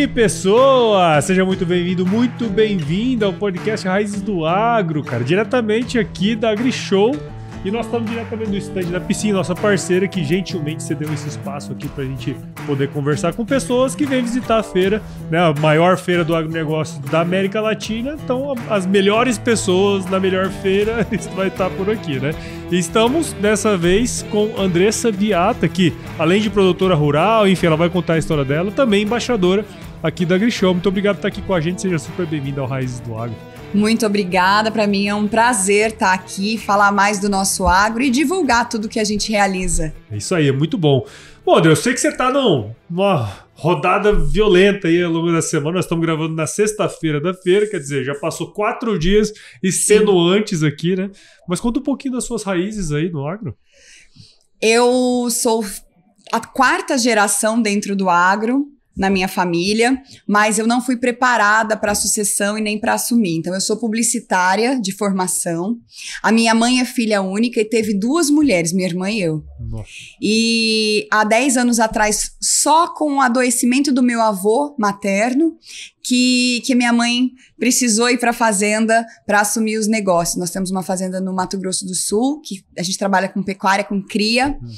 aí, pessoa? Seja muito bem-vindo, muito bem-vinda ao podcast Raízes do Agro, cara, diretamente aqui da AgriShow. E nós estamos diretamente no stand da Piscin, nossa parceira, que gentilmente cedeu esse espaço aqui para a gente poder conversar com pessoas que vêm visitar a feira, né, a maior feira do agronegócio da América Latina. Então, as melhores pessoas na melhor feira vai estar por aqui, né? E estamos, dessa vez, com Andressa Beata, que, além de produtora rural, enfim, ela vai contar a história dela, também embaixadora aqui da AgriShow. Muito obrigado por estar aqui com a gente, seja super bem-vindo ao Raízes do Agro. Muito obrigada, para mim é um prazer estar aqui, falar mais do nosso agro e divulgar tudo que a gente realiza. É isso aí, é muito bom. Bom, eu sei que você está numa rodada violenta aí ao longo da semana. Nós estamos gravando na sexta-feira da feira, quer dizer, já passou 4 dias extenuantes aqui, né? Mas conta um pouquinho das suas raízes aí no agro. Eu sou a 4ª geração dentro do agro, na minha família, mas eu não fui preparada para a sucessão e nem para assumir. Então, eu sou publicitária de formação. A minha mãe é filha única e teve 2 mulheres, minha irmã e eu. Nossa. E há 10 anos atrás, só com o adoecimento do meu avô materno, que minha mãe precisou ir para a fazenda para assumir os negócios. Nós temos uma fazenda no Mato Grosso do Sul, que a gente trabalha com pecuária, com cria. Uhum.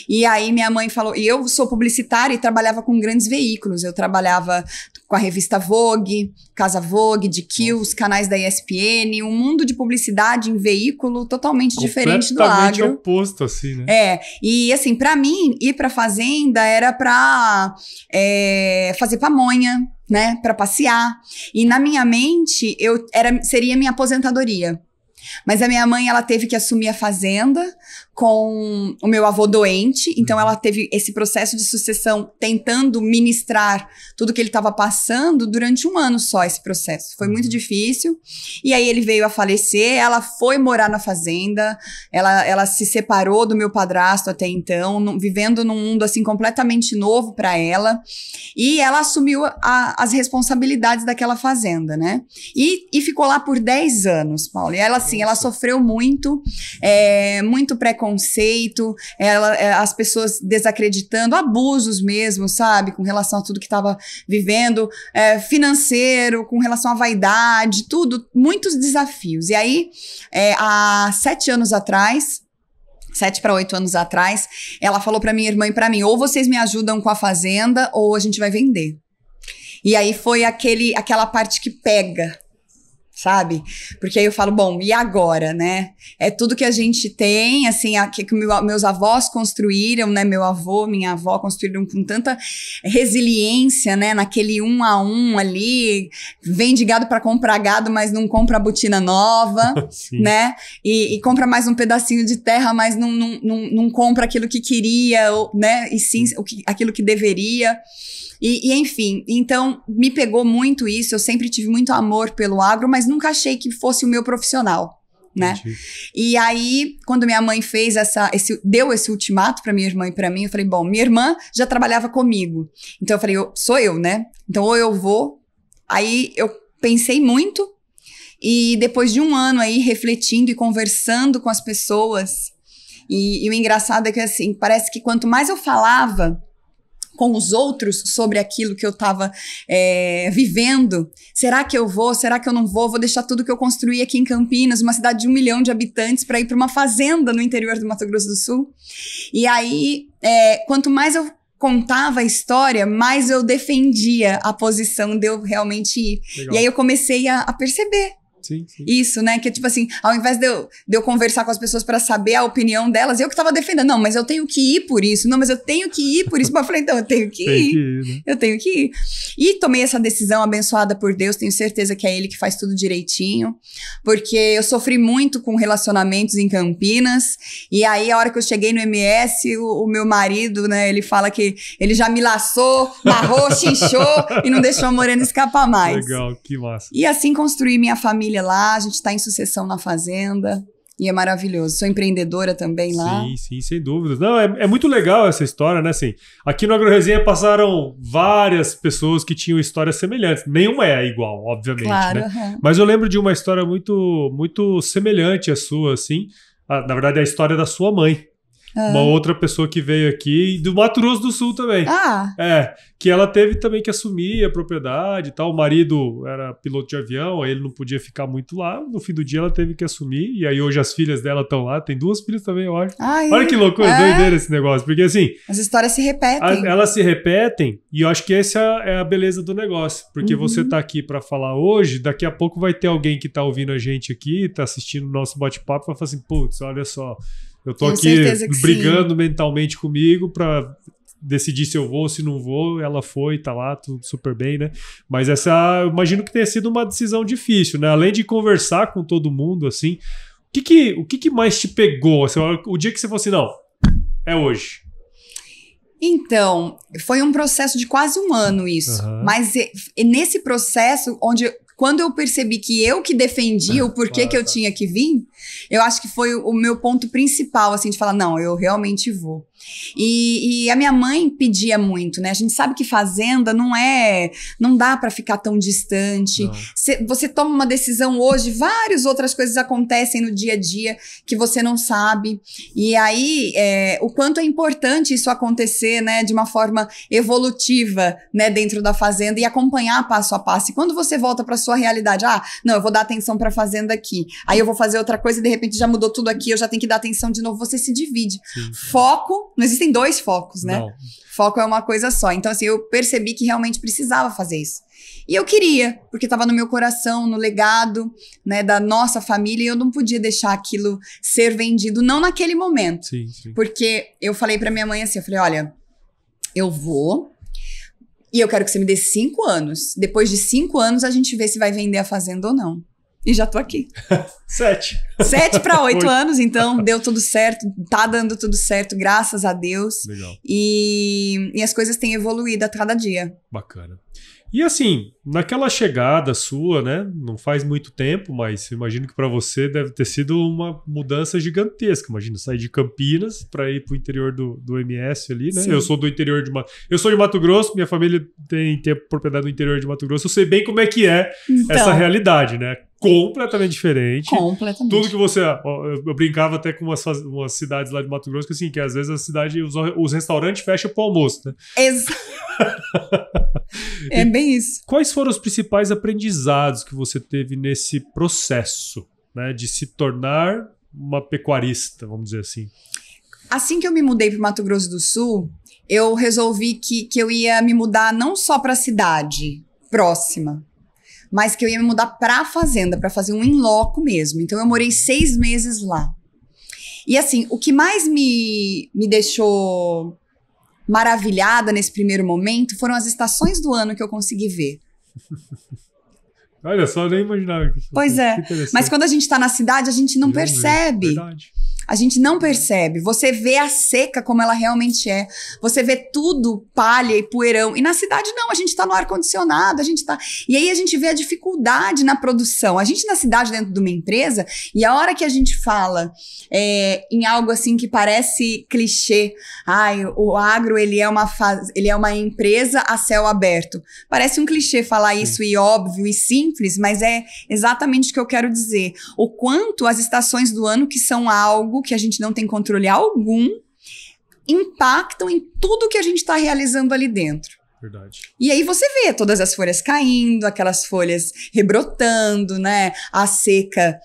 E aí minha mãe falou... E eu sou publicitária e trabalhava com grandes veículos. Eu trabalhava com a revista Vogue, Casa Vogue, GQ, os canais da ESPN, um mundo de publicidade em veículo totalmente diferente do agro. Completamente oposto, assim, né? É, e assim, para mim, ir para a fazenda era para fazer pamonha, né, para passear. E na minha mente, seria minha aposentadoria. Mas a minha mãe, ela teve que assumir a fazenda com o meu avô doente, então ela teve esse processo de sucessão tentando ministrar tudo que ele estava passando durante 1 ano só, esse processo. Foi muito difícil. E aí ele veio a falecer, ela foi morar na fazenda, ela se separou do meu padrasto até então, vivendo num mundo assim completamente novo para ela, e ela assumiu as responsabilidades daquela fazenda, né? E ficou lá por 10 anos, Paulo. E ela, assim, ela sofreu muito preconceito, as pessoas desacreditando, abusos mesmo, sabe? Com relação a tudo que estava vivendo, financeiro, com relação à vaidade, tudo, muitos desafios. E aí, há 7 anos atrás, 7 para 8 anos atrás, ela falou para minha irmã e para mim, ou vocês me ajudam com a fazenda, ou a gente vai vender. E aí foi aquela parte que pega, sabe? Porque aí eu falo, bom, e agora, né? É tudo que a gente tem, assim, que meus avós construíram, né? Meu avô, minha avó construíram com tanta resiliência, né? Naquele 1 a 1 ali, vende gado para comprar gado, mas não compra a botina nova, né? E compra mais um pedacinho de terra, mas não compra aquilo que queria, né? E sim, aquilo que deveria. E enfim, então me pegou muito isso, eu sempre tive muito amor pelo agro, mas nunca achei que fosse o meu profissional, né? Entendi. E aí, quando minha mãe fez deu esse ultimato pra minha irmã e pra mim, eu falei, bom, minha irmã já trabalhava comigo, então eu falei, sou eu, né? Então ou eu vou, aí eu pensei muito, e depois de 1 ano aí refletindo e conversando com as pessoas, e o engraçado é que assim, parece que quanto mais eu falava com os outros sobre aquilo que eu estava vivendo. Será que eu vou? Será que eu não vou? Vou deixar tudo que eu construí aqui em Campinas, uma cidade de 1 milhão de habitantes, para ir para uma fazenda no interior do Mato Grosso do Sul? E aí, quanto mais eu contava a história, mais eu defendia a posição de eu realmente ir. Legal. E aí eu comecei a perceber. Sim, sim. Isso, né? Que tipo assim, ao invés de eu conversar com as pessoas para saber a opinião delas, eu que tava defendendo. Não, mas eu tenho que ir por isso. Não, mas eu tenho que ir por isso. Mas eu falei, então, eu tenho que ir. Né? Eu tenho que ir. E tomei essa decisão abençoada por Deus. Tenho certeza que é Ele que faz tudo direitinho. Porque eu sofri muito com relacionamentos em Campinas. E aí, a hora que eu cheguei no MS, o meu marido, né? Ele fala que ele já me laçou, marrou, chinchou e não deixou a Morena escapar mais. Legal, que massa. E assim construí minha família lá, a gente está em sucessão na fazenda e é maravilhoso. Sou empreendedora também lá. Sim, sem dúvidas. Não, é muito legal essa história, né? Assim, aqui no AgroResenha passaram várias pessoas que tinham histórias semelhantes. Nenhuma é igual, obviamente, claro, né? Mas eu lembro de uma história muito, muito semelhante à sua, assim. Na verdade, a história da sua mãe. Uma outra pessoa que veio aqui, do Mato Grosso do Sul também. Que ela teve também que assumir a propriedade e tal. O marido era piloto de avião, aí ele não podia ficar muito lá. No fim do dia ela teve que assumir. E aí hoje as filhas dela estão lá. Tem 2 filhas também, eu acho. Olha que loucura, doideira esse negócio. Porque assim... As histórias se repetem. Elas se repetem e eu acho que essa é a beleza do negócio. Porque você tá aqui pra falar hoje, daqui a pouco vai ter alguém que tá ouvindo a gente aqui, tá assistindo o nosso bate-papo e vai falar assim, putz, olha só, eu tô aqui brigando mentalmente comigo pra decidir se eu vou ou se não vou. Ela foi, tá lá, tudo super bem, né? Mas eu imagino que tenha sido uma decisão difícil, né? Além de conversar com todo mundo, assim, o que mais te pegou? Assim, o dia que você falou assim, não, é hoje. Então, foi um processo de quase 1 ano isso. Mas nesse processo, quando eu percebi que eu que defendia o porquê que eu tinha que vir, eu acho que foi o meu ponto principal, assim, de falar, não, eu realmente vou. E a minha mãe pedia muito, né? A gente sabe que fazenda não dá pra ficar tão distante. Você toma uma decisão hoje, várias outras coisas acontecem no dia a dia que você não sabe. E aí, o quanto é importante isso acontecer, né? De uma forma evolutiva, né? Dentro da fazenda e acompanhar passo a passo. E quando você volta pra sua realidade, não, eu vou dar atenção pra fazenda aqui. Aí eu vou fazer outra coisa e de repente já mudou tudo aqui, eu já tenho que dar atenção de novo. Você se divide. Sim. Foco. Não existem 2 focos, né? Não. Foco é uma coisa só. Então, assim, eu percebi que realmente precisava fazer isso. E eu queria, porque estava no meu coração, no legado, né, da nossa família, e eu não podia deixar aquilo ser vendido, não naquele momento. Sim. Porque eu falei pra minha mãe assim, eu falei, olha, eu vou e eu quero que você me dê 5 anos. Depois de 5 anos, a gente vê se vai vender a fazenda ou não. E já tô aqui. 7. 7 para 8 anos, então deu tudo certo, tá dando tudo certo, graças a Deus. Legal. E as coisas têm evoluído a cada dia. Bacana. E assim, naquela chegada sua, né? Não faz muito tempo, mas eu imagino que para você deve ter sido uma mudança gigantesca. Imagina, sair de Campinas para ir pro interior do MS ali, né? Sim. Eu sou do interior eu sou de Mato Grosso, minha família tem propriedade no interior de Mato Grosso. Eu sei bem como é que é essa realidade, né? Completamente diferente. Completamente. Tudo que você... Eu brincava até com umas cidades lá de Mato Grosso, que assim, que às vezes a cidade, os restaurantes fecham pro almoço, né? Exato. É bem isso. Quais foram os principais aprendizados que você teve nesse processo, né, de se tornar uma pecuarista, vamos dizer assim? Assim que eu me mudei para o Mato Grosso do Sul, eu resolvi que eu ia me mudar não só para a cidade próxima, mas que eu ia me mudar para a fazenda, para fazer um in loco mesmo. Então eu morei 6 meses lá. E assim, o que mais me deixou maravilhada nesse primeiro momento foram as estações do ano que eu consegui ver. Olha só, eu nem imaginava. Pois é, mas quando a gente tá na cidade, a gente não percebe. Verdade. A gente não percebe. Você vê a seca como ela realmente é. Você vê tudo palha e poeirão. E na cidade não, a gente tá no ar-condicionado, a gente tá... E aí a gente vê a dificuldade na produção. A gente na cidade, dentro de uma empresa, e a hora que a gente fala em algo assim que parece clichê, o agro, ele é uma empresa a céu aberto. Parece um clichê falar isso e óbvio e simples, mas é exatamente o que eu quero dizer. O quanto as estações do ano, que são algo que a gente não tem controle algum, impactam em tudo que a gente está realizando ali dentro. Verdade. E aí você vê todas as folhas caindo, aquelas folhas rebrotando, né? A seca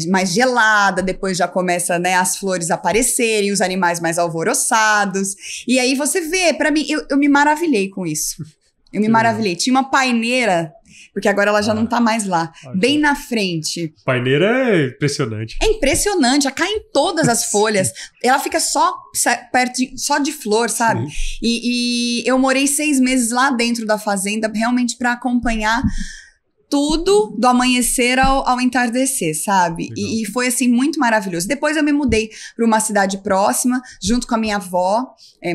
mais gelada, depois já começa, né, as flores aparecerem, os animais mais alvoroçados. E aí você vê, para mim, eu me maravilhei com isso. Eu me maravilhei. Tinha uma paineira, porque agora ela já não tá mais lá, bem na frente. Paineira é impressionante. É impressionante, já caem todas as folhas. Ela fica só de flor, sabe? E eu morei 6 meses lá dentro da fazenda, realmente para acompanhar tudo do amanhecer ao entardecer, sabe? E foi, assim, muito maravilhoso. Depois eu me mudei para uma cidade próxima, junto com a minha avó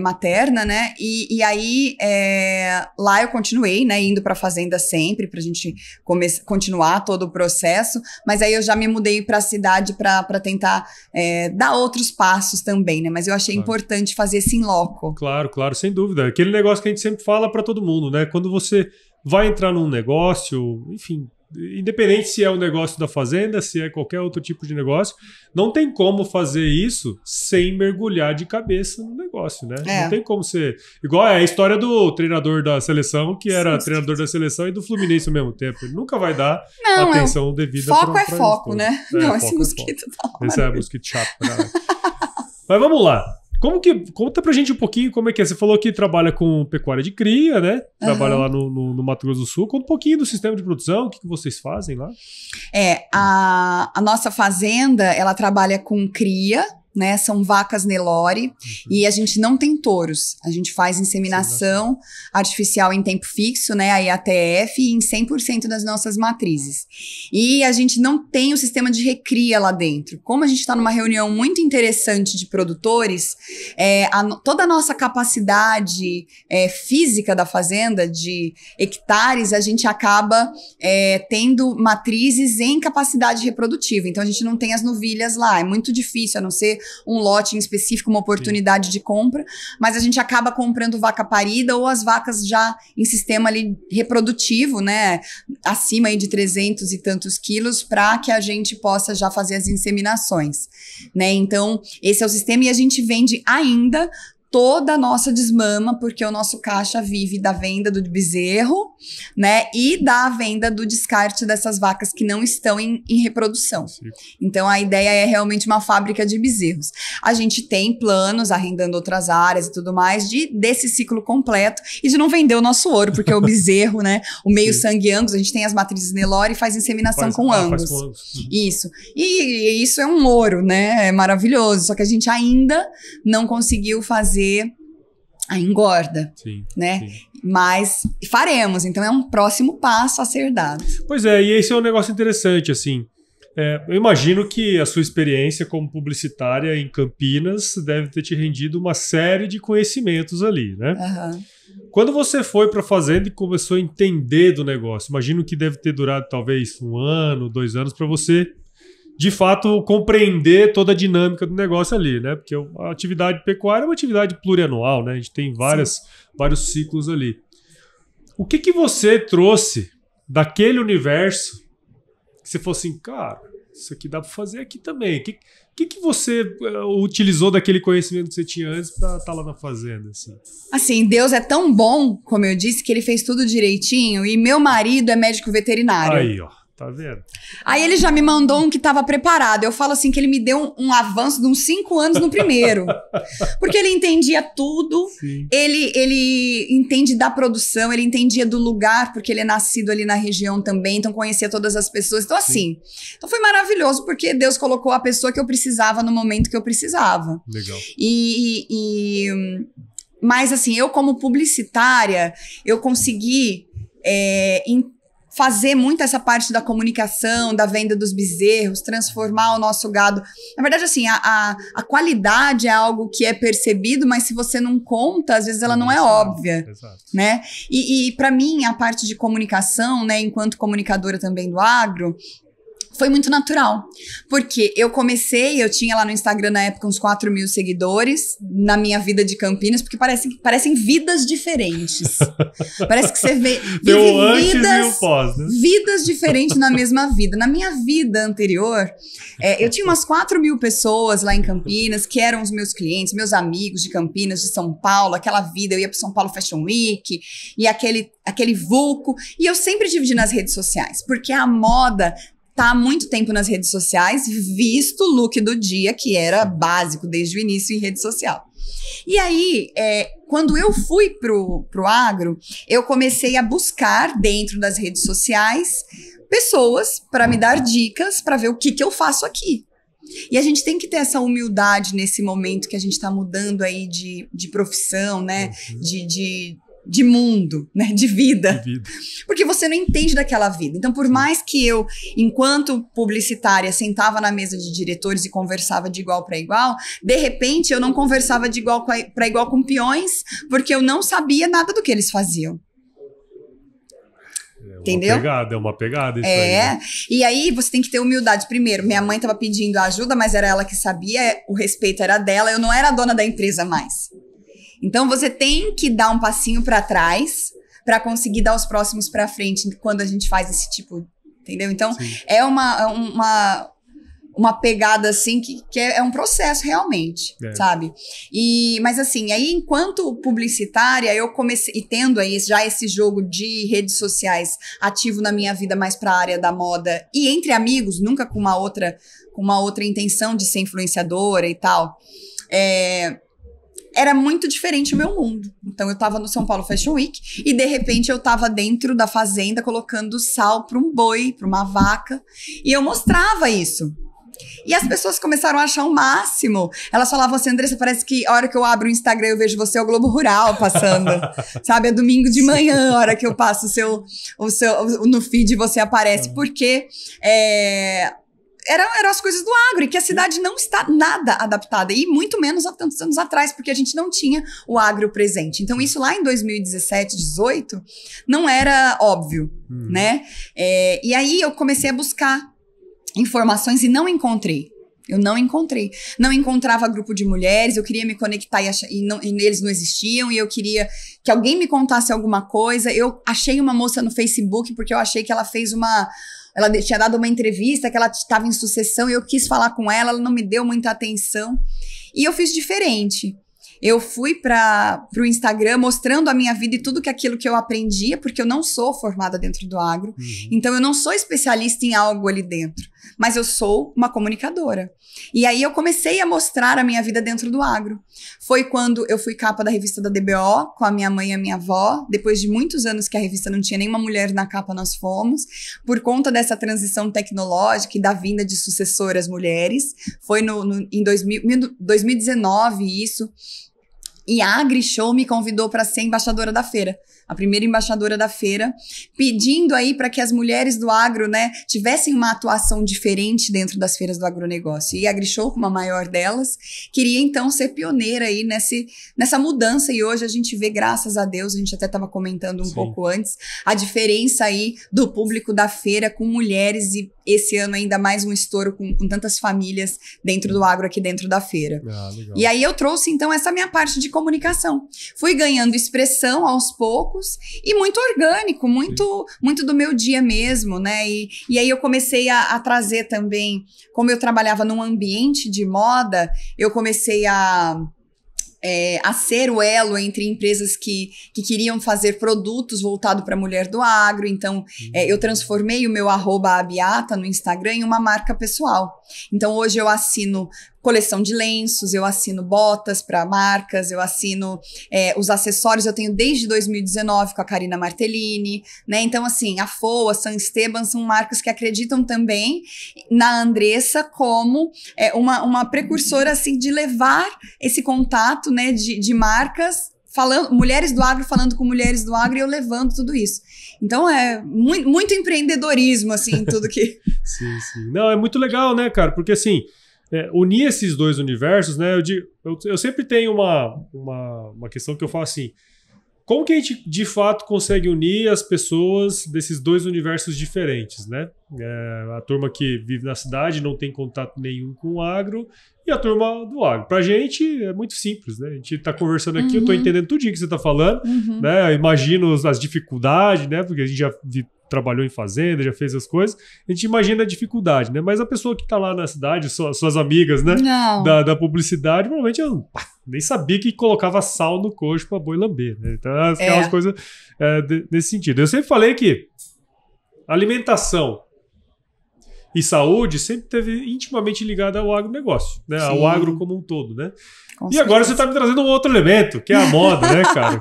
materna, né? E aí, lá eu continuei, né? Indo para a fazenda sempre, pra gente continuar todo o processo. Mas aí eu já me mudei para a cidade para tentar dar outros passos também, né? Mas eu achei importante fazer esse in loco. Claro, sem dúvida. Aquele negócio que a gente sempre fala para todo mundo, né? Quando você vai entrar num negócio, enfim, independente se é o negócio da fazenda, se é qualquer outro tipo de negócio, não tem como fazer isso sem mergulhar de cabeça no negócio, né? Não tem como ser... Igual é a história do treinador da seleção, que era treinador da seleção e do Fluminense ao mesmo tempo. Ele nunca vai dar atenção devida. Foco é foco, né? Não, esse mosquito tá lá. Esse é mosquito chato. Mas vamos lá. Conta pra gente um pouquinho como é que é. Você falou que trabalha com pecuária de cria, né? Trabalha lá no Mato Grosso do Sul. Conta um pouquinho do sistema de produção, o que vocês fazem lá? A nossa fazenda, ela trabalha com cria, né? São vacas Nelore e a gente não tem touros. A gente faz inseminação artificial em tempo fixo, né? A IATF em 100% das nossas matrizes. E a gente não tem o sistema de recria lá dentro. Como a gente está numa reunião muito interessante de produtores, toda a nossa capacidade física da fazenda, de hectares, a gente acaba tendo matrizes em capacidade reprodutiva. Então a gente não tem as novilhas lá. É muito difícil, a não ser um lote em específico, uma oportunidade de compra, mas a gente acaba comprando vaca parida ou as vacas já em sistema ali reprodutivo, né, acima aí de 300 e tantos quilos, para que a gente possa já fazer as inseminações, né, então esse é o sistema e a gente vende ainda toda a nossa desmama, porque o nosso caixa vive da venda do bezerro, né, e da venda do descarte dessas vacas que não estão em reprodução. Sim. Então, a ideia é realmente uma fábrica de bezerros. A gente tem planos, arrendando outras áreas e tudo mais, desse ciclo completo e de não vender o nosso ouro, porque o bezerro, né, o meio sangue Angus, a gente tem as matrizes Nelore e faz inseminação com Angus. Isso. E isso é um ouro, né, é maravilhoso, só que a gente ainda não conseguiu fazer a engorda, né? Sim. Mas faremos, então é um próximo passo a ser dado. Pois é, e esse é um negócio interessante, assim. Eu imagino que a sua experiência como publicitária em Campinas deve ter te rendido uma série de conhecimentos ali, né? Quando você foi para a fazenda e começou a entender do negócio, imagino que deve ter durado talvez 1 ano, 2 anos para você de fato, compreender toda a dinâmica do negócio ali, né? Porque a atividade pecuária é uma atividade plurianual, né? A gente tem vários ciclos ali. O que você trouxe daquele universo que você falou assim, cara, isso aqui dá para fazer aqui também? O que você utilizou daquele conhecimento que você tinha antes para estar lá na fazenda? Assim, Deus é tão bom, como eu disse, que ele fez tudo direitinho e meu marido é médico veterinário. Aí, ó. Tá vendo? Aí ele já me mandou um que estava preparado. Eu falo assim que ele me deu um avanço de uns 5 anos no primeiro. Porque ele entendia tudo. Ele entende da produção, ele entendia do lugar, porque ele é nascido ali na região também, então conhecia todas as pessoas. Então assim, então foi maravilhoso, porque Deus colocou a pessoa que eu precisava no momento que eu precisava. Legal. Mas assim, eu como publicitária, eu consegui fazer muito essa parte da comunicação, da venda dos bezerros, transformar o nosso gado. Na verdade, assim, a qualidade é algo que é percebido, mas se você não conta, às vezes ela não é óbvia, né? E para mim, a parte de comunicação, né, enquanto comunicadora também do agro, foi muito natural, porque eu tinha lá no Instagram na época uns 4.000 seguidores na minha vida de Campinas, porque parecem vidas diferentes. Parece que você vê vidas diferentes na mesma vida. Na minha vida anterior, eu tinha umas 4.000 pessoas lá em Campinas, que eram os meus clientes, meus amigos de Campinas, de São Paulo, aquela vida, eu ia para São Paulo Fashion Week, e aquele vulco, e eu sempre dividi nas redes sociais, porque a moda tá há muito tempo nas redes sociais, visto o look do dia, que era básico desde o início em rede social. E aí, quando eu fui pro agro, eu comecei a buscar dentro das redes sociais pessoas para me dar dicas, para ver o que eu faço aqui. E a gente tem que ter essa humildade nesse momento que a gente está mudando aí de profissão, né? De mundo, né? De vida. Porque você não entende daquela vida. Então, por mais que eu, enquanto publicitária, sentava na mesa de diretores e conversava de igual para igual, de repente eu não conversava de igual para igual com peões, porque eu não sabia nada do que eles faziam. Entendeu? É uma pegada isso aí. Né? E aí você tem que ter humildade. Primeiro, minha mãe estava pedindo ajuda, mas era ela que sabia, o respeito era dela, eu não era a dona da empresa mais. Então você tem que dar um passinho para trás para conseguir dar os próximos para frente quando a gente faz esse tipo entendeu? Então, Sim. é uma pegada, assim, que é um processo, realmente, sabe? Mas, assim, aí, enquanto publicitária, eu comecei, e tendo aí já esse jogo de redes sociais ativo na minha vida mais pra área da moda, e entre amigos, nunca com uma outra intenção de ser influenciadora e tal, era muito diferente o meu mundo. Então, eu tava no São Paulo Fashion Week e, de repente, eu tava dentro da fazenda colocando sal pra um boi, pra uma vaca, e eu mostrava isso. E as pessoas começaram a achar o máximo. Elas falavam assim, Andressa, parece que a hora que eu abro o Instagram eu vejo você, é o Globo Rural passando. Sabe, é domingo de manhã, a hora que eu passo no feed você aparece. Porque eram as coisas do agro, e que a cidade não está nada adaptada, e muito menos há tantos anos atrás, porque a gente não tinha o agro presente. Então, isso lá em 2017, 2018, não era óbvio, né? E aí eu comecei a buscar informações e não encontrei. Eu não encontrei. Não encontrava grupo de mulheres, eu queria me conectar e eles não existiam, e eu queria que alguém me contasse alguma coisa. Eu achei uma moça no Facebook, porque eu achei que ela ela tinha dado uma entrevista, que ela estava em sucessão, e eu quis falar com ela, ela não me deu muita atenção. E eu fiz diferente. Eu fui para o Instagram mostrando a minha vida e tudo aquilo que eu aprendia, porque eu não sou formada dentro do agro, então eu não sou especialista em algo ali dentro, mas eu sou uma comunicadora. E aí eu comecei a mostrar a minha vida dentro do agro. Foi quando eu fui capa da revista da DBO, com a minha mãe e a minha avó. Depois de muitos anos que a revista não tinha nenhuma mulher na capa, nós fomos. Por conta dessa transição tecnológica e da vinda de sucessoras mulheres. Foi em 2019 isso. E a AgriShow me convidou para ser embaixadora da feira, a primeira embaixadora da feira, pedindo aí para que as mulheres do agro, né, tivessem uma atuação diferente dentro das feiras do agronegócio. E a AgriShow, como a maior delas, queria então ser pioneira aí nessa mudança, e hoje a gente vê, graças a Deus, a gente até estava comentando um pouco antes, a diferença aí do público da feira com mulheres, e esse ano ainda mais um estouro com tantas famílias dentro do agro aqui dentro da feira. Legal. E aí eu trouxe então essa minha parte de comunicação. Fui ganhando expressão aos poucos e muito orgânico, muito do meu dia mesmo, né? E aí eu comecei a trazer também, como eu trabalhava num ambiente de moda, eu comecei a ser o elo entre empresas que queriam fazer produtos voltados para a mulher do agro. Então, eu transformei o meu @abiata no Instagram em uma marca pessoal. Então, hoje eu assino coleção de lenços, eu assino botas para marcas, eu assino os acessórios, eu tenho desde 2019 com a Karina Martellini, né? Então, assim, a FOA, San Esteban são marcas que acreditam também na Andressa como uma precursora, assim, de levar esse contato, né, de marcas, mulheres do agro falando com mulheres do agro, e eu levando tudo isso. Então, é muito empreendedorismo, assim, tudo que... Sim. Não, é muito legal, né, cara? Porque, assim, unir esses dois universos, né? Eu sempre tenho uma questão que eu falo assim: como que a gente, de fato, consegue unir as pessoas desses dois universos diferentes, né? A turma que vive na cidade não tem contato nenhum com o agro, e a turma do agro. Pra gente é muito simples, né? A gente tá conversando aqui, eu tô entendendo tudinho que você tá falando, né? Eu imagino as dificuldades, né? Porque a gente já trabalhou em fazenda, já fez as coisas, a gente imagina a dificuldade, né? Mas a pessoa que tá lá na cidade, suas amigas, né? Da publicidade, provavelmente eu nem sabia que colocava sal no coxo pra boi lamber, né? Então, aquelas coisas nesse sentido. Eu sempre falei que alimentação e saúde sempre esteve intimamente ligada ao agronegócio, né? Ao agro como um todo, né? E agora você está me trazendo um outro elemento, que é a moda, né, cara?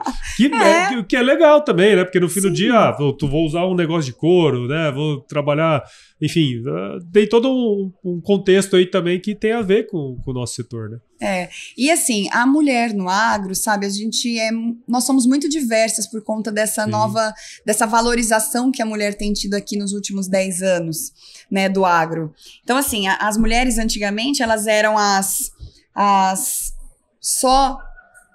Que é legal também, né? Porque no fim do dia, vou usar um negócio de couro, né? Vou trabalhar, enfim, tem todo um contexto aí também que tem a ver com o nosso setor, né? E assim, a mulher no agro, sabe, nós somos muito diversas por conta dessa dessa valorização que a mulher tem tido aqui nos últimos 10 anos, né, do agro. Então, assim, as mulheres antigamente, elas eram só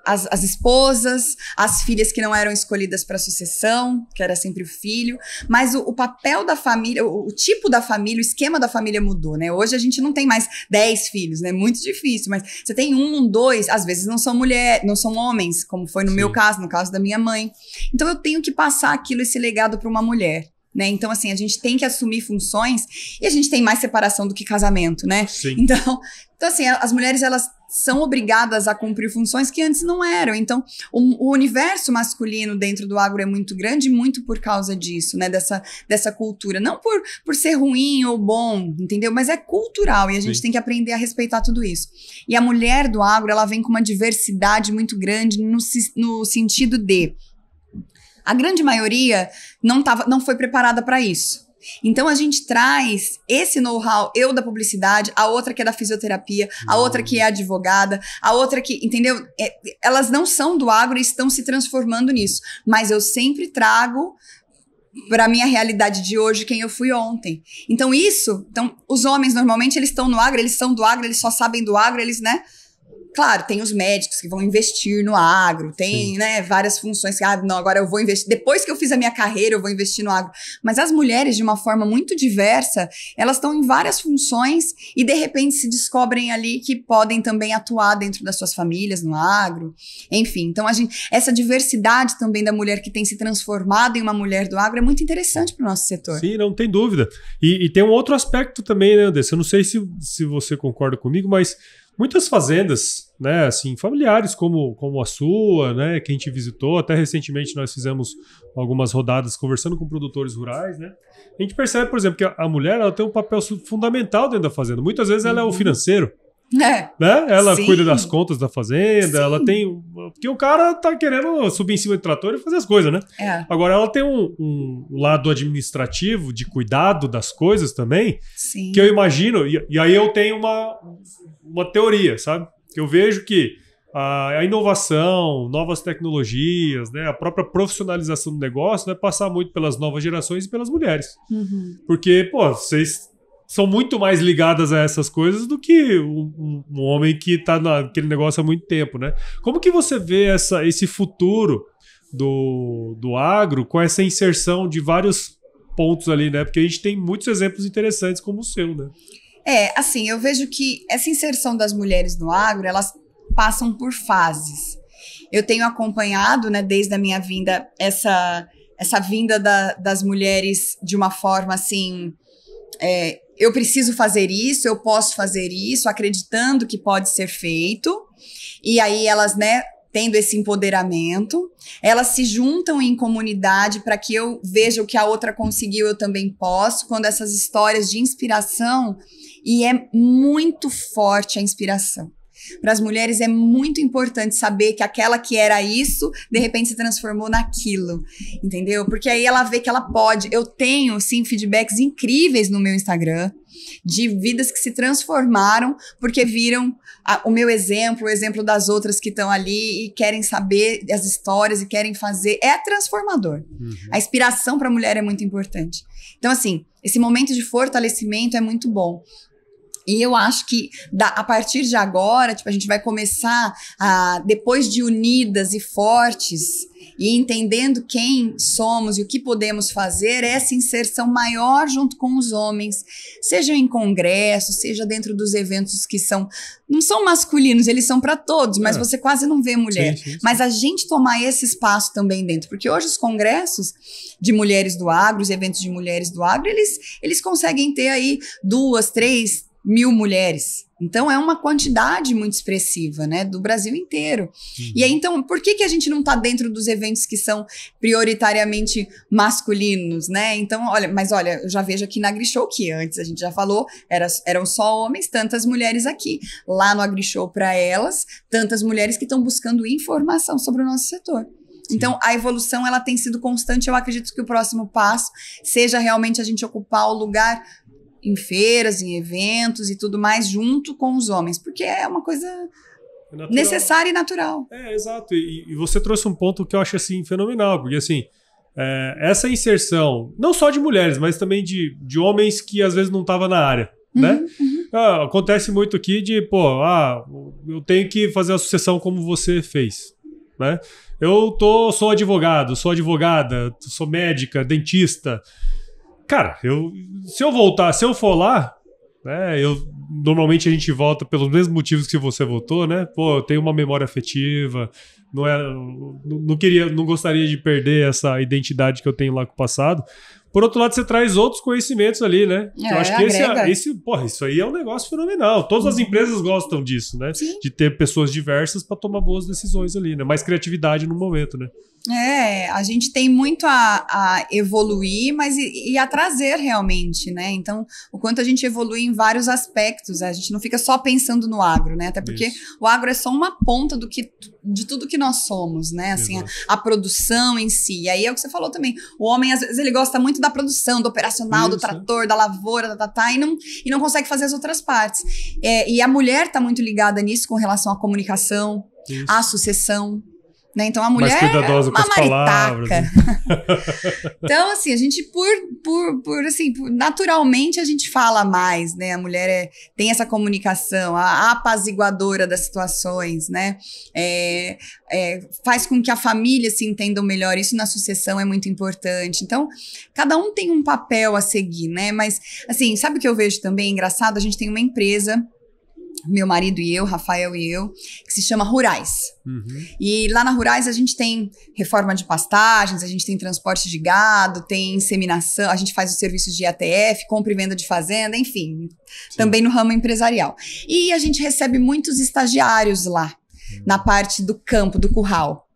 as esposas, as filhas que não eram escolhidas para sucessão, que era sempre o filho, mas o papel da família, o tipo da família, o esquema da família mudou, né? Hoje a gente não tem mais 10 filhos, né? Muito difícil, mas você tem 1, 2, às vezes não são homens, como foi no meu caso, no caso da minha mãe. Então eu tenho que passar esse legado para uma mulher, né? Então, assim, a gente tem que assumir funções e a gente tem mais separação do que casamento, né? Sim. Então assim, as mulheres, elas são obrigadas a cumprir funções que antes não eram. Então, o universo masculino dentro do agro é muito grande, muito por causa disso, né? Dessa cultura. Não por ser ruim ou bom, entendeu? Mas é cultural e a gente tem que aprender a respeitar tudo isso. E a mulher do agro, ela vem com uma diversidade muito grande no sentido de a grande maioria não foi preparada para isso. Então, a gente traz esse know-how, eu da publicidade, a outra que é da fisioterapia, a outra que é advogada, a outra que, entendeu? Elas não são do agro e estão se transformando nisso. Mas eu sempre trago para minha realidade de hoje quem eu fui ontem. Então, os homens, normalmente, eles estão no agro, eles são do agro, eles só sabem do agro, eles, né? Claro, tem os médicos que vão investir no agro, tem, né, várias funções que, não, agora eu vou investir, depois que eu fiz a minha carreira, eu vou investir no agro. Mas as mulheres, de uma forma muito diversa, elas estão em várias funções e, de repente, se descobrem ali que podem também atuar dentro das suas famílias, no agro, enfim. Então, essa diversidade também da mulher que tem se transformado em uma mulher do agro é muito interessante para o nosso setor. Sim, não tem dúvida. E tem um outro aspecto também, né, Andressa? Eu não sei se você concorda comigo, mas muitas fazendas, né, assim, familiares como a sua, né, que a gente visitou, até recentemente nós fizemos algumas rodadas conversando com produtores rurais, né, a gente percebe, por exemplo, que a mulher, ela tem um papel fundamental dentro da fazenda. Muitas vezes ela é o financeiro, né? Ela cuida das contas da fazenda, ela tem... Porque o cara tá querendo subir em cima do trator e fazer as coisas, né? Agora, ela tem um lado administrativo, de cuidado das coisas também, que eu imagino, e aí eu tenho uma teoria, sabe? Eu vejo que a inovação, novas tecnologias, né, a própria profissionalização do negócio vai passar muito pelas novas gerações e pelas mulheres. Porque, vocês são muito mais ligadas a essas coisas do que um homem que está naquele negócio há muito tempo, né? Como que você vê esse futuro do agro com essa inserção de vários pontos ali, né? Porque a gente tem muitos exemplos interessantes como o seu, né? Assim, eu vejo que essa inserção das mulheres no agro, elas passam por fases. Eu tenho acompanhado, né, desde a minha vinda, essa vinda das mulheres de uma forma assim... eu preciso fazer isso, eu posso fazer isso, acreditando que pode ser feito. E aí elas, né, tendo esse empoderamento, elas se juntam em comunidade para que eu veja o que a outra conseguiu, eu também posso. Quando essas histórias de inspiração, e é muito forte a inspiração. Para as mulheres é muito importante saber que aquela que era isso, de repente se transformou naquilo, entendeu? Porque aí ela vê que ela pode. Eu tenho, sim, feedbacks incríveis no meu Instagram, de vidas que se transformaram porque viram o meu exemplo, o exemplo das outras que estão ali e querem saber as histórias e querem fazer. É transformador. A inspiração para a mulher é muito importante. Então, assim, esse momento de fortalecimento é muito bom. E eu acho que a partir de agora, a gente vai começar depois de unidas e fortes e entendendo quem somos e o que podemos fazer, essa inserção maior junto com os homens, seja em congressos, seja dentro dos eventos que não são masculinos, eles são para todos, mas você quase não vê mulher. Sim. Mas a gente tomar esse espaço também dentro, porque hoje os congressos de mulheres do agro, os eventos de mulheres do agro, eles conseguem ter aí 2, 3 mil mulheres. Então, é uma quantidade muito expressiva, né, do Brasil inteiro. E aí, então, por que a gente não está dentro dos eventos que são prioritariamente masculinos, né? Então, olha, eu já vejo aqui na AgriShow, que antes a gente já falou, eram só homens, tantas mulheres aqui. Lá no AgriShow, para elas, tantas mulheres que estão buscando informação sobre o nosso setor. Então, a evolução, ela tem sido constante. Eu acredito que o próximo passo seja realmente a gente ocupar o lugar em feiras, em eventos e tudo mais, junto com os homens, porque é uma coisa necessária e natural. Exato. E você trouxe um ponto que eu acho, assim, fenomenal, porque, assim, essa inserção, não só de mulheres, mas também de homens que, às vezes, não estavam na área, né? Acontece muito aqui de, eu tenho que fazer a sucessão como você fez, né? Eu sou advogado, sou advogada, sou médica, dentista. Cara, se eu for lá, né, normalmente a gente vota pelos mesmos motivos que você votou, né? Pô, eu tenho uma memória afetiva, não gostaria de perder essa identidade que eu tenho lá com o passado. Por outro lado, você traz outros conhecimentos ali, né? Eu acho que isso aí é um negócio fenomenal. Todas as empresas gostam disso, né? Sim. De ter pessoas diversas para tomar boas decisões ali, né? Mais criatividade no momento, né? A gente tem muito a evoluir, mas e a trazer realmente, né? Então, o quanto a gente evolui em vários aspectos, a gente não fica só pensando no agro, né? Até porque o agro é só uma ponta de tudo que nós somos, né? Assim, a produção em si. E aí é o que você falou também. O homem, às vezes, ele gosta muito da produção, do operacional, do trator, da lavoura, e não consegue fazer as outras partes. E a mulher tá muito ligada nisso com relação à comunicação, à sucessão. Né? Então a mulher mais cuidadosa é com as palavras. Então, assim, a gente naturalmente a gente fala mais, né? A mulher tem essa comunicação, a apaziguadora das situações, né? Faz com que a família se entenda melhor. Isso na sucessão é muito importante. Então, cada um tem um papel a seguir, né? Mas, assim, sabe o que eu vejo também engraçado? A gente tem uma empresa, meu marido e eu, Rafael e eu, que se chama Rurais. E lá na Rurais a gente tem reforma de pastagens, a gente tem transporte de gado, tem inseminação, a gente faz o serviço de ATF, compra e venda de fazenda, enfim, também no ramo empresarial. E a gente recebe muitos estagiários lá, na parte do campo, do curral.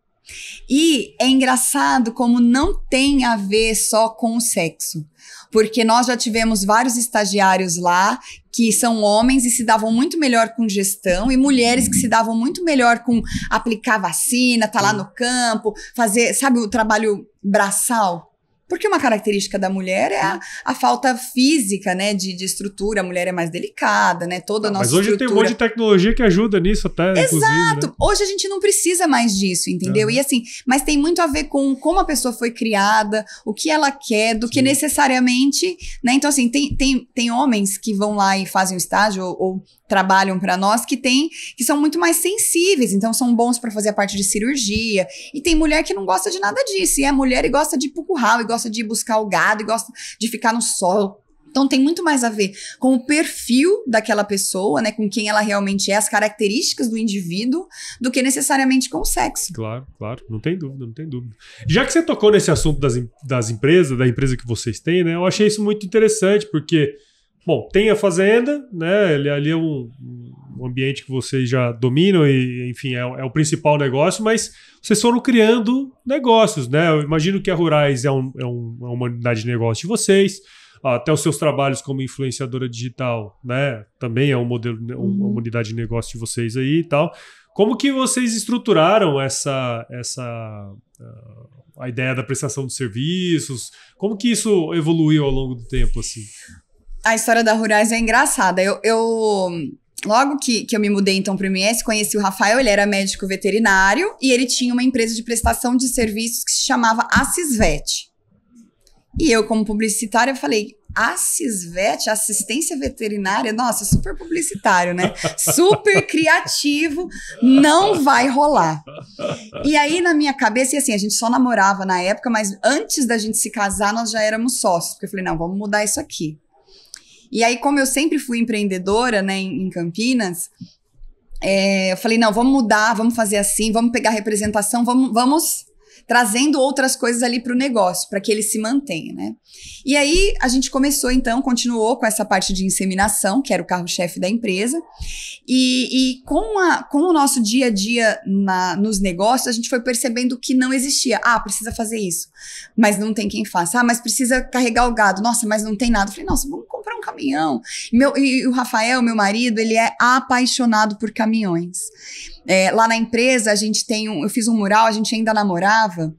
E é engraçado como não tem a ver só com o sexo. Porque nós já tivemos vários estagiários lá que são homens e se davam muito melhor com gestão, e mulheres que se davam muito melhor com aplicar vacina, tá lá no campo, fazer, sabe, o trabalho braçal. Porque uma característica da mulher é a falta física, né, de estrutura. A mulher é mais delicada, né, toda a nossa estrutura. Mas hoje tem um monte de tecnologia que ajuda nisso até, Exato. Né? Hoje a gente não precisa mais disso, entendeu? E assim, mas tem muito a ver com como a pessoa foi criada, o que ela quer, do que necessariamente, né? Então assim, tem homens que vão lá e fazem o estágio ou trabalham para nós que são muito mais sensíveis, então são bons para fazer a parte de cirurgia. E tem mulher que não gosta de nada disso, e é mulher e gosta de ir pro curral, e gosta de ir buscar o gado, e gosta de ficar no sol. Então tem muito mais a ver com o perfil daquela pessoa, né, com quem ela realmente é, as características do indivíduo, do que necessariamente com o sexo. Claro, não tem dúvida. Já que você tocou nesse assunto das empresas, da empresa que vocês têm, né, eu achei isso muito interessante, porque bom, tem a fazenda, né? Ali é um ambiente que vocês já dominam e, enfim, é o principal negócio, mas vocês foram criando negócios, né? Eu imagino que a Rurais é uma unidade de negócio de vocês, até os seus trabalhos como influenciadora digital, né? Também é um modelo, uma unidade de negócio de vocês aí e tal. Como que vocês estruturaram a ideia da prestação de serviços? Como que isso evoluiu ao longo do tempo, assim? A história da Rurais é engraçada. Logo que eu me mudei então para o MS, conheci o Rafael, ele era médico veterinário e ele tinha uma empresa de prestação de serviços que se chamava Assisvet. E eu, como publicitária, falei, Assisvet, assistência veterinária, nossa, super publicitário, né? Super criativo, não vai rolar. E aí, na minha cabeça, e assim, a gente só namorava na época, mas antes da gente se casar, nós já éramos sócios, porque eu falei, não, vamos mudar isso aqui. E aí, como eu sempre fui empreendedora, né, em Campinas, eu falei, não, vamos mudar, vamos fazer assim, vamos pegar representação, vamos trazendo outras coisas ali para o negócio, para que ele se mantenha, né? E aí, a gente começou, então, continuou com essa parte de inseminação, que era o carro-chefe da empresa, e com o nosso dia a dia nos negócios, a gente foi percebendo que não existia. Precisa fazer isso, mas não tem quem faça. Mas precisa carregar o gado. Nossa, mas não tem nada. Eu falei, nossa, vamos comprar um caminhão. E o Rafael, meu marido, ele é apaixonado por caminhões. Lá na empresa, eu fiz um mural, a gente ainda namorava,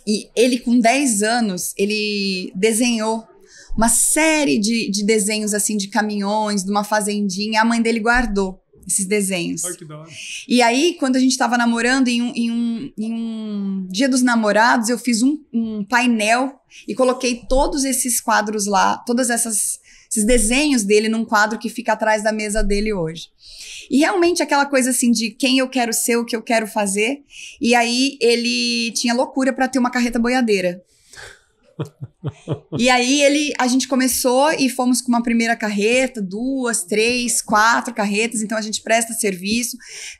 e ele com 10 anos, ele desenhou uma série de desenhos assim de caminhões, de uma fazendinha, a mãe dele guardou esses desenhos. Ai, que da hora. E aí, quando a gente estava namorando, em um dia dos namorados, eu fiz um painel e coloquei todos esses quadros lá, esses desenhos dele num quadro que fica atrás da mesa dele hoje. E realmente aquela coisa assim de quem eu quero ser, o que eu quero fazer. E aí ele tinha loucura para ter uma carreta boiadeira. E aí a gente começou e fomos com uma primeira carreta, 2, 3, 4 carretas, então a gente presta serviço.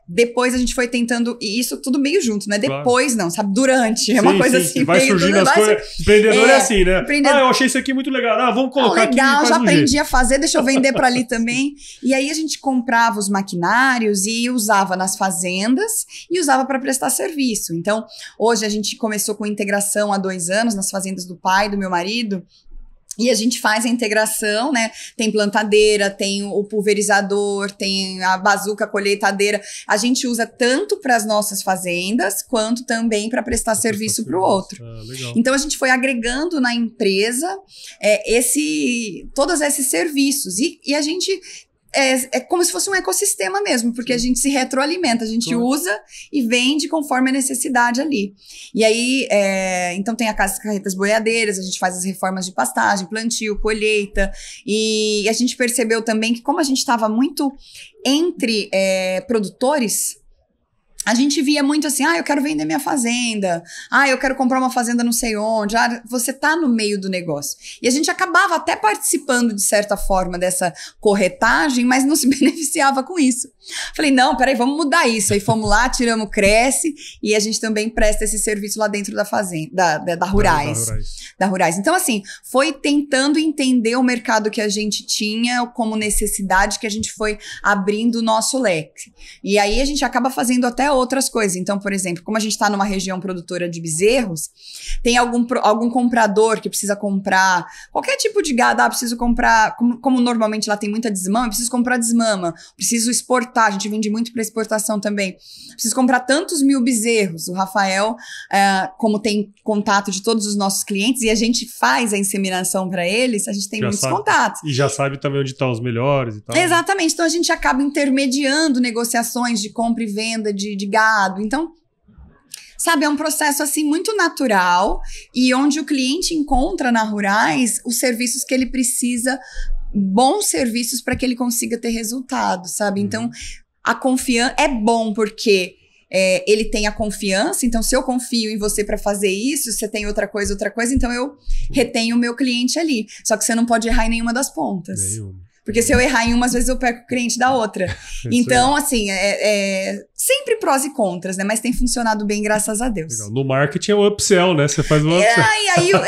Depois a gente foi tentando, e isso tudo meio junto, né? Claro. Depois não, sabe? Durante, é uma coisa assim. Vai meio surgindo as coisas. Empreendedor é assim, né? Empreendedor... eu achei isso aqui muito legal. Vamos colocar aqui. Legal, já aprendi a fazer, deixa eu vender para ali também. E aí a gente comprava os maquinários e usava nas fazendas e usava para prestar serviço. Então, hoje a gente começou com integração há 2 anos nas fazendas do pai, do meu marido. E a gente faz a integração, né? Tem plantadeira, tem o pulverizador, tem a bazuca colheitadeira. A gente usa tanto para as nossas fazendas, quanto também para prestar serviço para o outro. Então, a gente foi agregando na empresa todos esses serviços. E a gente... É como se fosse um ecossistema mesmo, porque a gente se retroalimenta, a gente usa e vende conforme a necessidade ali. E aí, então tem as carretas boiadeiras, a gente faz as reformas de pastagem, plantio, colheita, e a gente percebeu também que como a gente estava muito entre produtores, a gente via muito assim, eu quero vender minha fazenda, eu quero comprar uma fazenda não sei onde, você tá no meio do negócio. E a gente acabava até participando, de certa forma, dessa corretagem, mas não se beneficiava com isso. Falei, não, peraí, vamos mudar isso. Aí fomos lá, tiramos o Cresce, e a gente também presta esse serviço lá dentro da fazenda, da Rurais. Da Rurais. Então, assim, foi tentando entender o mercado que a gente tinha como necessidade, que a gente foi abrindo o nosso leque. E aí a gente acaba fazendo até outras coisas. Então, por exemplo, como a gente está numa região produtora de bezerros, tem algum comprador que precisa comprar qualquer tipo de gado, preciso comprar, como normalmente lá tem muita desmama, eu preciso comprar desmama, preciso exportar, a gente vende muito para exportação também, preciso comprar tantos 1000 bezerros. O Rafael, como tem contato de todos os nossos clientes e a gente faz a inseminação para eles, a gente tem muitos contatos. E já sabe também onde estão os melhores e tal. Exatamente, então a gente acaba intermediando negociações de compra e venda de gado. Então, sabe, é um processo assim muito natural e onde o cliente encontra na Rurais os serviços que ele precisa, bons serviços para que ele consiga ter resultado, sabe? Então, a confiança é bom porque ele tem a confiança, então se eu confio em você para fazer isso, você tem outra coisa, então eu retenho o meu cliente ali. Só que você não pode errar em nenhuma das pontas. Porque se eu errar em uma, às vezes eu perco o cliente da outra. Então, assim, sempre prós e contras, né? Mas tem funcionado bem, graças a Deus. Legal. No marketing é o upsell, né? Você faz o upsell.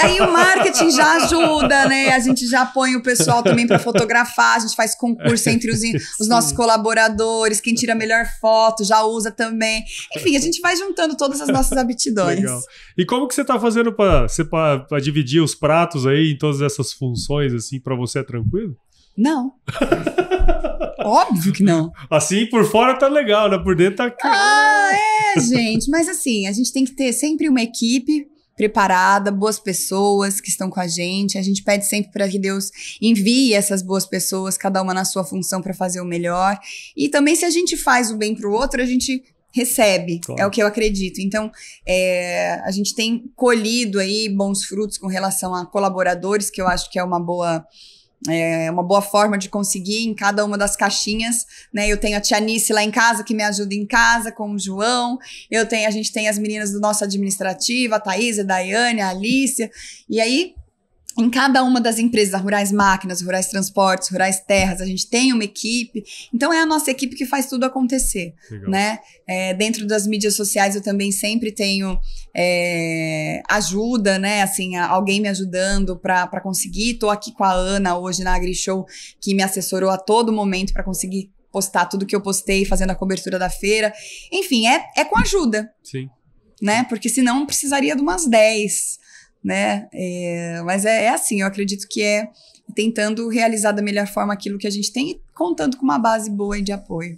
Aí o marketing já ajuda, né? A gente já põe o pessoal também para fotografar, a gente faz concurso entre os nossos colaboradores, quem tira a melhor foto já usa também. Enfim, a gente vai juntando todas as nossas aptidões. Legal. E como que você tá fazendo para dividir os pratos aí em todas essas funções, assim, para você é tranquilo? Não. Óbvio que não. Assim, por fora tá legal, né? Por dentro tá... gente. Mas assim, a gente tem que ter sempre uma equipe preparada, boas pessoas que estão com a gente. A gente pede sempre para que Deus envie essas boas pessoas, cada uma na sua função para fazer o melhor. E também se a gente faz o bem pro outro, a gente recebe, claro. É o que eu acredito. Então, a gente tem colhido aí bons frutos com relação a colaboradores, que eu acho que é uma boa forma de conseguir em cada uma das caixinhas, né? Eu tenho a tia Nice lá em casa, que me ajuda em casa com o João. A gente tem as meninas do nosso administrativo, a Thaís, a Daiane, a Alícia. E aí, em cada uma das empresas, a Rurais Máquinas, Rurais Transportes, Rurais Terras, a gente tem uma equipe. Então, é a nossa equipe que faz tudo acontecer, né? Dentro das mídias sociais, eu também sempre tenho ajuda, né? Assim, alguém me ajudando para conseguir. Tô aqui com a Ana hoje na AgriShow, que me assessorou a todo momento para conseguir postar tudo que eu postei, fazendo a cobertura da feira. Enfim, é com ajuda. Sim. Né? Porque senão precisaria de umas 10, né? Mas é assim, eu acredito que é tentando realizar da melhor forma aquilo que a gente tem e contando com uma base boa e de apoio.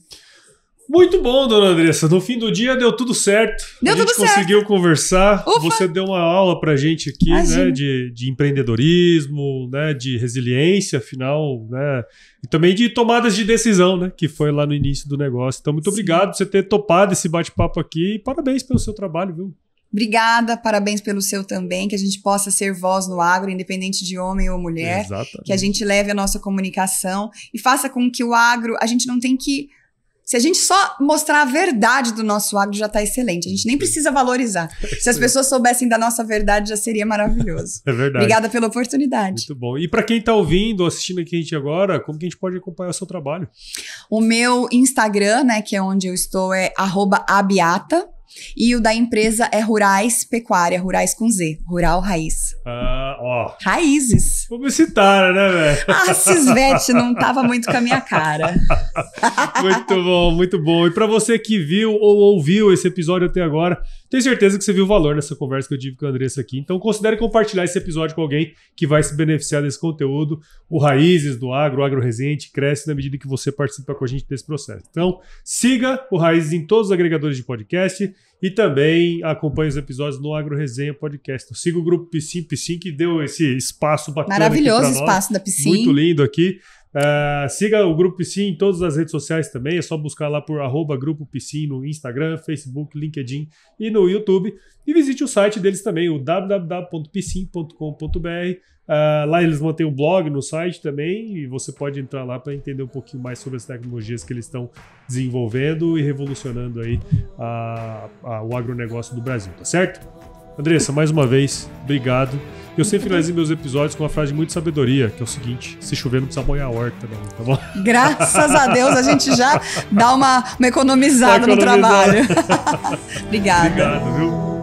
Muito bom, dona Andressa. No fim do dia deu tudo certo. A gente conseguiu conversar. Ufa. Você deu uma aula pra gente aqui, né, de empreendedorismo, né, de resiliência, afinal, né, e também de tomadas de decisão, né, que foi lá no início do negócio. Então, muito obrigado por você ter topado esse bate-papo aqui e parabéns pelo seu trabalho, viu? Obrigada, parabéns pelo seu também, que a gente possa ser voz no agro, independente de homem ou mulher. Exatamente. Que a gente leve a nossa comunicação e faça com que o agro, a gente não tem que Se a gente só mostrar a verdade do nosso agro, já tá excelente. A gente nem precisa valorizar. Se as pessoas soubessem da nossa verdade, já seria maravilhoso. É verdade. Obrigada pela oportunidade. Muito bom. E para quem tá ouvindo, assistindo aqui a gente agora, como que a gente pode acompanhar o seu trabalho? O meu Instagram, né, que é onde eu estou, é @abiata. E o da empresa é Rurais Pecuária, Rurais com Z, Rural Raiz. Raízes. Publicitária, né, velho? Cisvete não tava muito com a minha cara. Muito bom, muito bom. E para você que viu ou ouviu esse episódio até agora, tenho certeza que você viu o valor nessa conversa que eu tive com a Andressa aqui. Então considere compartilhar esse episódio com alguém que vai se beneficiar desse conteúdo. O Raízes do Agro, o Agro Resenha cresce na medida que você participa com a gente desse processo. Então siga o Raízes em todos os agregadores de podcast e também acompanhe os episódios no Agro Resenha Podcast. Então, siga o grupo Piscin que deu esse espaço bacana. Maravilhoso espaço da Piscin. Muito lindo aqui. Siga o Grupo Piscin em todas as redes sociais também, é só buscar lá por @Grupo Piscin no Instagram, Facebook, LinkedIn e no YouTube. E visite o site deles também, o www.piscin.com.br. Lá eles mantêm um blog no site também e você pode entrar lá para entender um pouquinho mais sobre as tecnologias que eles estão desenvolvendo e revolucionando aí o agronegócio do Brasil, tá certo? Andressa, mais uma vez, obrigado. Eu sempre finalizo meus episódios com uma frase de muita sabedoria, que é o seguinte: se chover não precisa molhar a horta, não, tá bom? Graças a Deus a gente já dá uma economizada no trabalho. Obrigada. Obrigado, viu?